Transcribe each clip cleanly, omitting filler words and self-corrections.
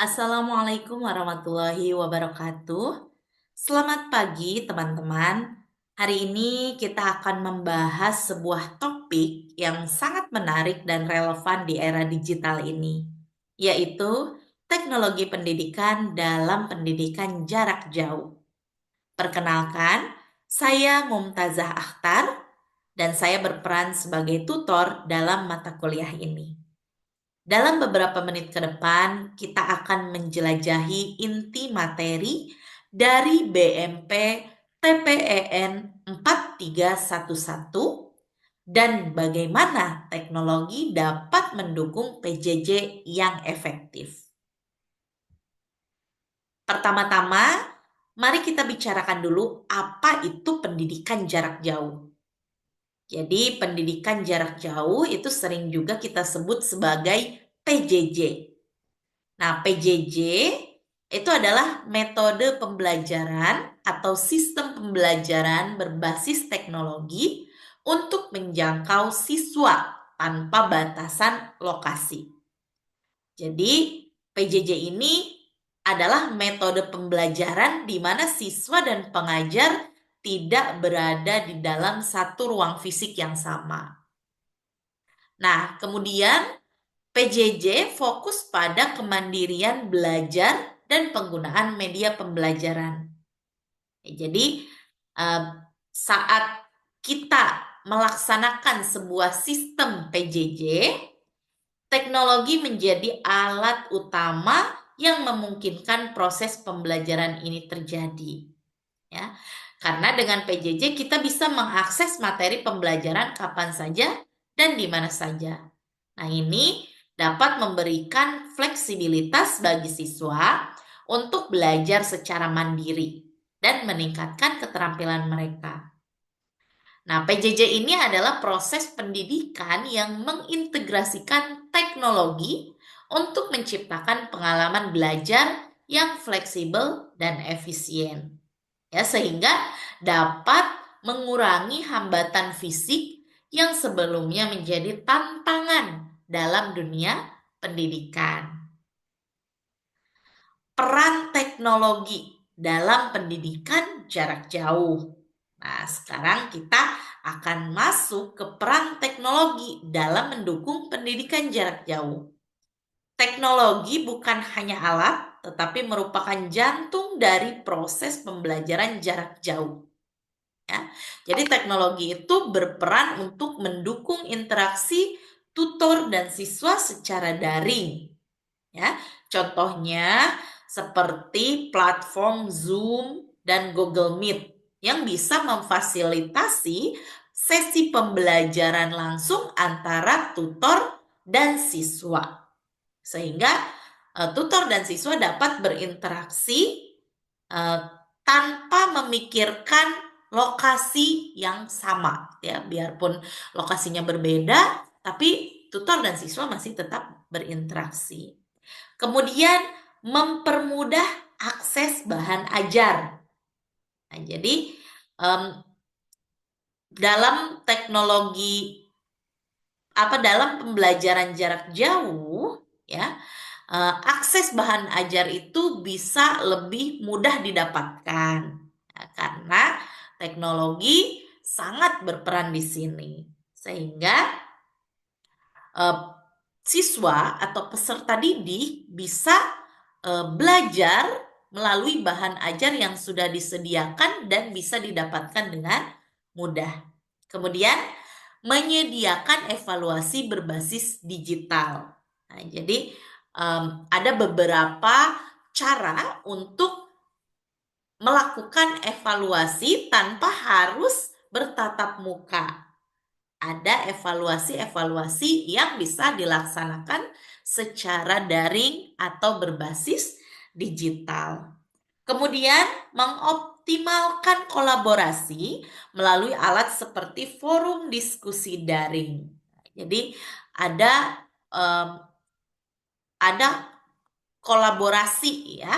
Assalamualaikum warahmatullahi wabarakatuh. Selamat pagi, teman-teman. Hari ini kita akan membahas sebuah topik yang sangat menarik dan relevan di era digital ini, yaitu teknologi pendidikan dalam pendidikan jarak jauh. Perkenalkan, saya Mumtazah Akhtar dan saya berperan sebagai tutor dalam mata kuliah ini. Dalam beberapa menit ke depan, kita akan menjelajahi inti materi dari BMP TPEN 4311 dan bagaimana teknologi dapat mendukung PJJ yang efektif. Pertama-tama, mari kita bicarakan dulu apa itu pendidikan jarak jauh. Jadi, pendidikan jarak jauh itu sering juga kita sebut sebagai PJJ. Nah, PJJ itu adalah metode pembelajaran atau sistem pembelajaran berbasis teknologi untuk menjangkau siswa tanpa batasan lokasi. Jadi, PJJ ini adalah metode pembelajaran di mana siswa dan pengajar tidak berada di dalam satu ruang fisik yang sama. Nah, kemudian PJJ fokus pada kemandirian belajar dan penggunaan media pembelajaran. Jadi, saat kita melaksanakan sebuah sistem PJJ, teknologi menjadi alat utama yang memungkinkan proses pembelajaran ini terjadi. Ya, karena dengan PJJ kita bisa mengakses materi pembelajaran kapan saja dan di mana saja. Nah, ini dapat memberikan fleksibilitas bagi siswa untuk belajar secara mandiri dan meningkatkan keterampilan mereka. Nah, PJJ ini adalah proses pendidikan yang mengintegrasikan teknologi untuk menciptakan pengalaman belajar yang fleksibel dan efisien. Ya, sehingga dapat mengurangi hambatan fisik yang sebelumnya menjadi tantangan dalam dunia pendidikan. Peran teknologi dalam pendidikan jarak jauh. Nah, sekarang kita akan masuk ke peran teknologi dalam mendukung pendidikan jarak jauh. Teknologi bukan hanya alat, tetapi merupakan jantung dari proses pembelajaran jarak jauh. Ya. Jadi teknologi itu berperan untuk mendukung interaksi tutor dan siswa secara daring. Ya, contohnya seperti platform Zoom dan Google Meet yang bisa memfasilitasi sesi pembelajaran langsung antara tutor dan siswa. Sehingga tutor dan siswa dapat berinteraksi tanpa memikirkan lokasi yang sama, ya, biarpun lokasinya berbeda, tapi tutor dan siswa masih tetap berinteraksi. Kemudian mempermudah akses bahan ajar. Nah, jadi dalam teknologi dalam pembelajaran jarak jauh, ya, akses bahan ajar itu bisa lebih mudah didapatkan, ya, karena teknologi sangat berperan di sini, sehingga siswa atau peserta didik bisa belajar melalui bahan ajar yang sudah disediakan dan bisa didapatkan dengan mudah. Kemudian menyediakan evaluasi berbasis digital. Nah, jadi ada beberapa cara untuk melakukan evaluasi tanpa harus bertatap muka. Ada evaluasi-evaluasi yang bisa dilaksanakan secara daring atau berbasis digital. Kemudian mengoptimalkan kolaborasi melalui alat seperti forum diskusi daring. Jadi ada kolaborasi, ya,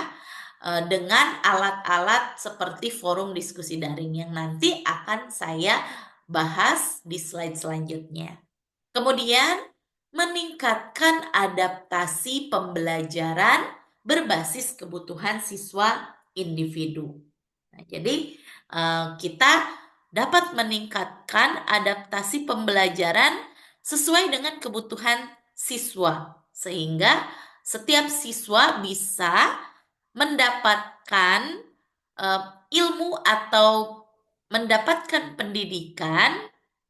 dengan alat-alat seperti forum diskusi daring yang nanti akan saya bahas di slide selanjutnya. Kemudian meningkatkan adaptasi pembelajaran berbasis kebutuhan siswa individu. Nah, jadi kita dapat meningkatkan adaptasi pembelajaran sesuai dengan kebutuhan siswa, sehingga setiap siswa bisa mendapatkan ilmu atau mendapatkan pendidikan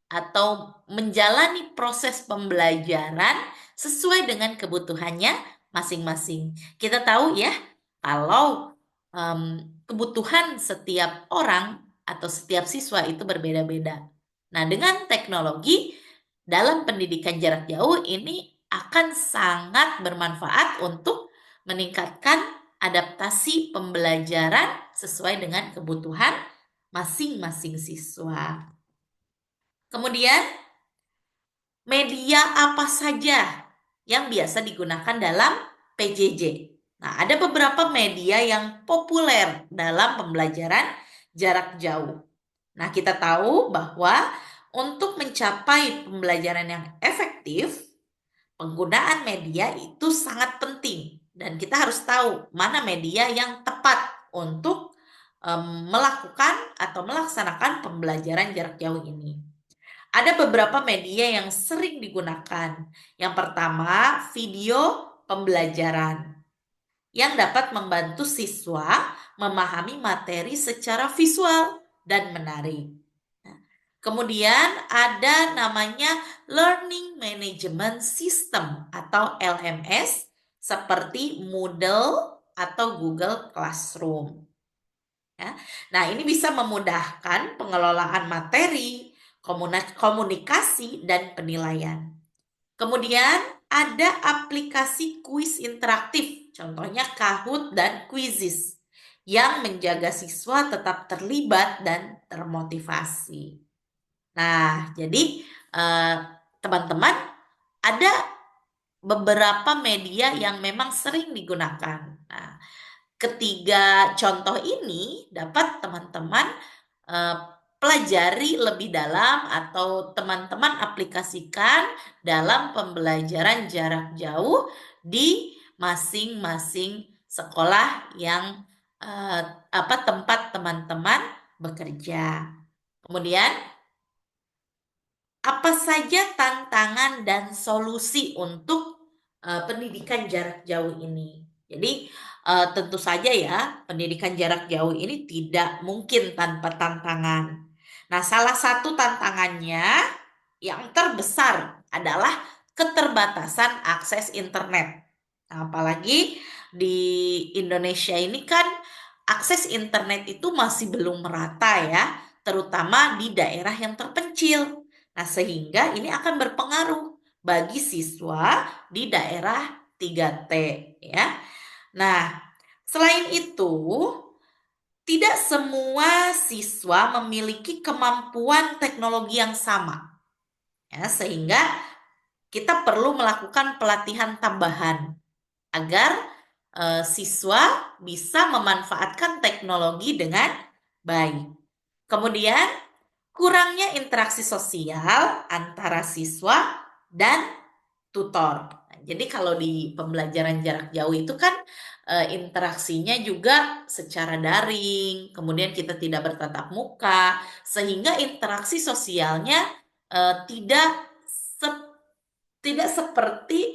atau menjalani proses pembelajaran sesuai dengan kebutuhannya masing-masing. Kita tahu ya, kalau kebutuhan setiap orang atau setiap siswa itu berbeda-beda. Nah, dengan teknologi dalam pendidikan jarak jauh ini akan sangat bermanfaat untuk meningkatkan adaptasi pembelajaran sesuai dengan kebutuhan masing-masing siswa. Kemudian, media apa saja yang biasa digunakan dalam PJJ? Nah, ada beberapa media yang populer dalam pembelajaran jarak jauh. Nah, kita tahu bahwa untuk mencapai pembelajaran yang efektif, penggunaan media itu sangat penting. Dan kita harus tahu mana media yang tepat untuk melakukan atau melaksanakan pembelajaran jarak jauh ini. Ada beberapa media yang sering digunakan. Yang pertama, video pembelajaran yang dapat membantu siswa memahami materi secara visual dan menarik. Kemudian ada namanya Learning Management System atau LMS seperti Moodle atau Google Classroom. Ya. Nah, ini bisa memudahkan pengelolaan materi, komunikasi, dan penilaian. Kemudian ada aplikasi kuis interaktif, contohnya Kahoot dan Quizizz, yang menjaga siswa tetap terlibat dan termotivasi. Nah, jadi teman-teman, ada beberapa media yang memang sering digunakan. Nah, ketiga contoh ini dapat teman-teman pelajari lebih dalam atau teman-teman aplikasikan dalam pembelajaran jarak jauh di masing-masing sekolah yang tempat teman-teman bekerja. Kemudian, apa saja tantangan dan solusi untuk pendidikan jarak jauh ini? Jadi tentu saja ya, pendidikan jarak jauh ini tidak mungkin tanpa tantangan. Nah, salah satu tantangannya yang terbesar adalah keterbatasan akses internet. Nah, apalagi di Indonesia ini kan akses internet itu masih belum merata ya, terutama di daerah yang terpencil. Nah, sehingga ini akan berpengaruh bagi siswa di daerah 3T ya. Nah, selain itu, tidak semua siswa memiliki kemampuan teknologi yang sama. Ya, sehingga kita perlu melakukan pelatihan tambahan agar siswa bisa memanfaatkan teknologi dengan baik. Kemudian, kurangnya interaksi sosial antara siswa dan tutor. Nah, jadi kalau di pembelajaran jarak jauh itu kan interaksinya juga secara daring, kemudian kita tidak bertatap muka, sehingga interaksi sosialnya tidak tidak seperti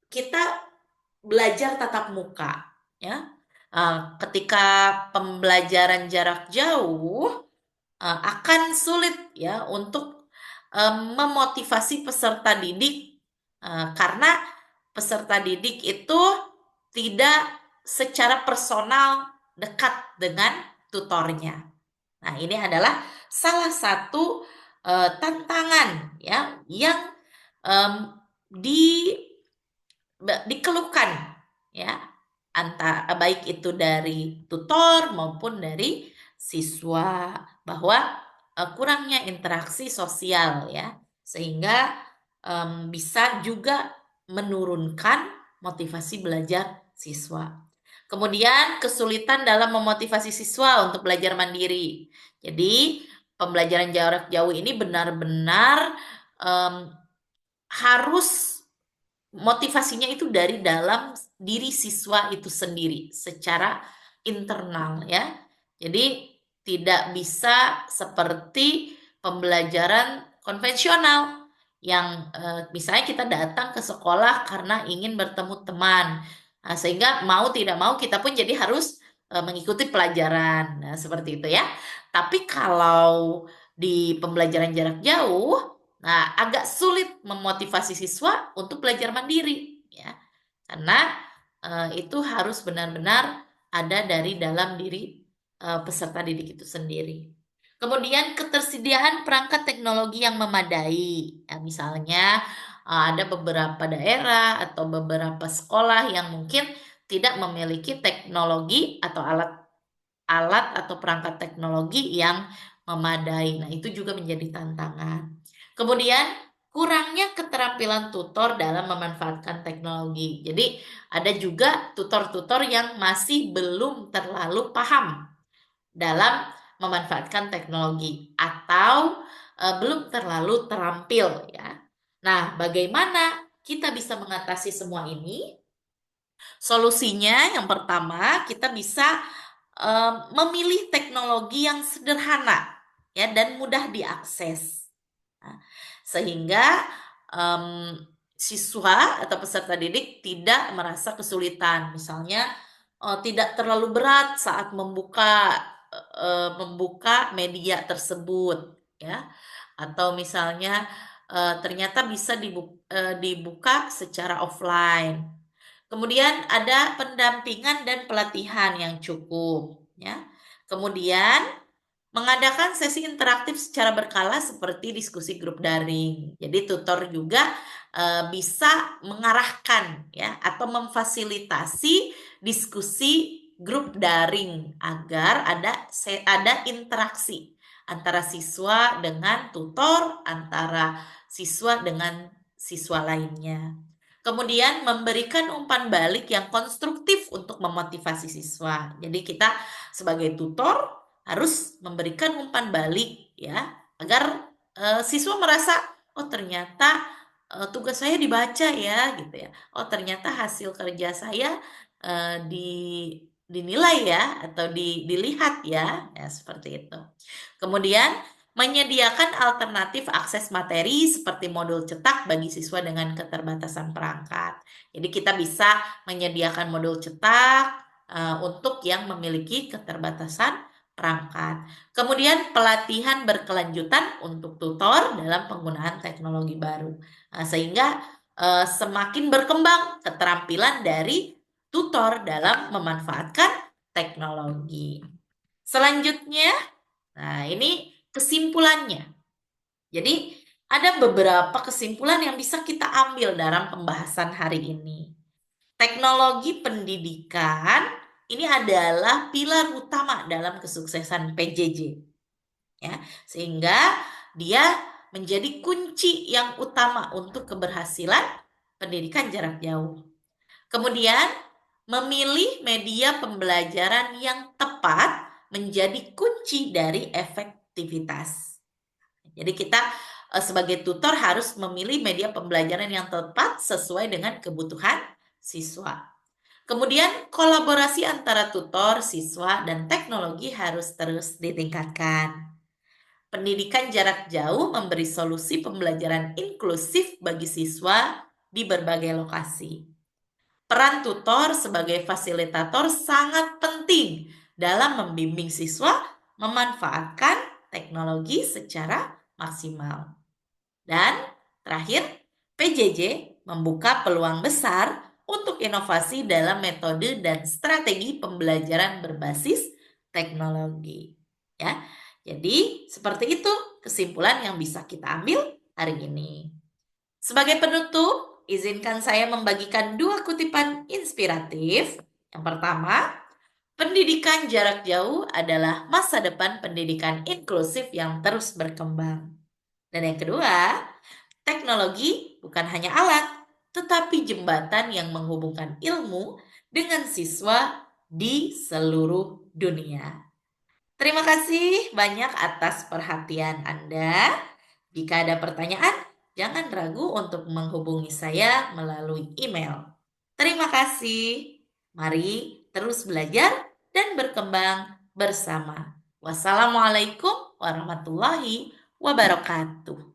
kita belajar tatap muka, ya. Ketika pembelajaran jarak jauh akan sulit ya untuk memotivasi peserta didik karena peserta didik itu tidak secara personal dekat dengan tutornya. Nah, ini adalah salah satu tantangan ya yang dikeluhkan ya baik itu dari tutor maupun dari siswa bahwa kurangnya interaksi sosial ya, sehingga bisa juga menurunkan motivasi belajar siswa. Kemudian kesulitan dalam memotivasi siswa untuk belajar mandiri. Jadi pembelajaran jarak jauh ini benar-benar harus motivasinya itu dari dalam diri siswa itu sendiri secara internal ya. Jadi tidak bisa seperti pembelajaran konvensional yang misalnya kita datang ke sekolah karena ingin bertemu teman. Nah, sehingga mau tidak mau kita pun jadi harus mengikuti pelajaran. Nah, seperti itu ya. Tapi kalau di pembelajaran jarak jauh, nah agak sulit memotivasi siswa untuk belajar mandiri ya. Karena itu harus benar-benar ada dari dalam diri peserta didik itu sendiri. Kemudian ketersediaan perangkat teknologi yang memadai. Ya, misalnya ada beberapa daerah atau beberapa sekolah yang mungkin tidak memiliki teknologi atau alat atau perangkat teknologi yang memadai. Nah, itu juga menjadi tantangan. Kemudian kurangnya keterampilan tutor dalam memanfaatkan teknologi. Jadi ada juga tutor-tutor yang masih belum terlalu paham dalam memanfaatkan teknologi atau belum terlalu terampil ya. Nah, bagaimana kita bisa mengatasi semua ini? Solusinya yang pertama kita bisa memilih teknologi yang sederhana ya dan mudah diakses. Nah, sehingga em, siswa atau peserta didik tidak merasa kesulitan. Misalnya tidak terlalu berat saat membuka media tersebut ya. Atau misalnya ternyata bisa dibuka secara offline. Kemudian ada pendampingan dan pelatihan yang cukup ya. Kemudian mengadakan sesi interaktif secara berkala seperti diskusi grup daring. Jadi tutor juga bisa mengarahkan ya atau memfasilitasi diskusi grup daring agar ada interaksi antara siswa dengan tutor, antara siswa dengan siswa lainnya. Kemudian memberikan umpan balik yang konstruktif untuk memotivasi siswa. Jadi kita sebagai tutor harus memberikan umpan balik ya agar siswa merasa oh ternyata tugas saya dibaca ya gitu ya. Oh ternyata hasil kerja saya dinilai ya atau dilihat ya. Ya seperti itu. Kemudian menyediakan alternatif akses materi seperti modul cetak bagi siswa dengan keterbatasan perangkat. Jadi kita bisa menyediakan modul cetak untuk yang memiliki keterbatasan perangkat. Kemudian pelatihan berkelanjutan untuk tutor dalam penggunaan teknologi baru. Nah, sehingga semakin berkembang keterampilan dari tutor dalam memanfaatkan teknologi. Selanjutnya, nah ini kesimpulannya. Jadi ada beberapa kesimpulan yang bisa kita ambil dalam pembahasan hari ini. Teknologi pendidikan ini adalah pilar utama dalam kesuksesan PJJ. Ya, sehingga dia menjadi kunci yang utama untuk keberhasilan pendidikan jarak jauh. Kemudian, memilih media pembelajaran yang tepat menjadi kunci dari efektivitas. Jadi kita sebagai tutor harus memilih media pembelajaran yang tepat sesuai dengan kebutuhan siswa. Kemudian kolaborasi antara tutor, siswa, dan teknologi harus terus ditingkatkan. Pendidikan jarak jauh memberi solusi pembelajaran inklusif bagi siswa di berbagai lokasi. Peran tutor sebagai fasilitator sangat penting dalam membimbing siswa memanfaatkan teknologi secara maksimal. Dan terakhir, PJJ membuka peluang besar untuk inovasi dalam metode dan strategi pembelajaran berbasis teknologi. Ya, jadi seperti itu kesimpulan yang bisa kita ambil hari ini. Sebagai penutup, izinkan saya membagikan dua kutipan inspiratif. Yang pertama, pendidikan jarak jauh adalah masa depan pendidikan inklusif yang terus berkembang. Dan yang kedua, teknologi bukan hanya alat, tetapi jembatan yang menghubungkan ilmu dengan siswa di seluruh dunia. Terima kasih banyak atas perhatian Anda. Jika ada pertanyaan, jangan ragu untuk menghubungi saya melalui email. Terima kasih. Mari terus belajar dan berkembang bersama. Wassalamualaikum warahmatullahi wabarakatuh.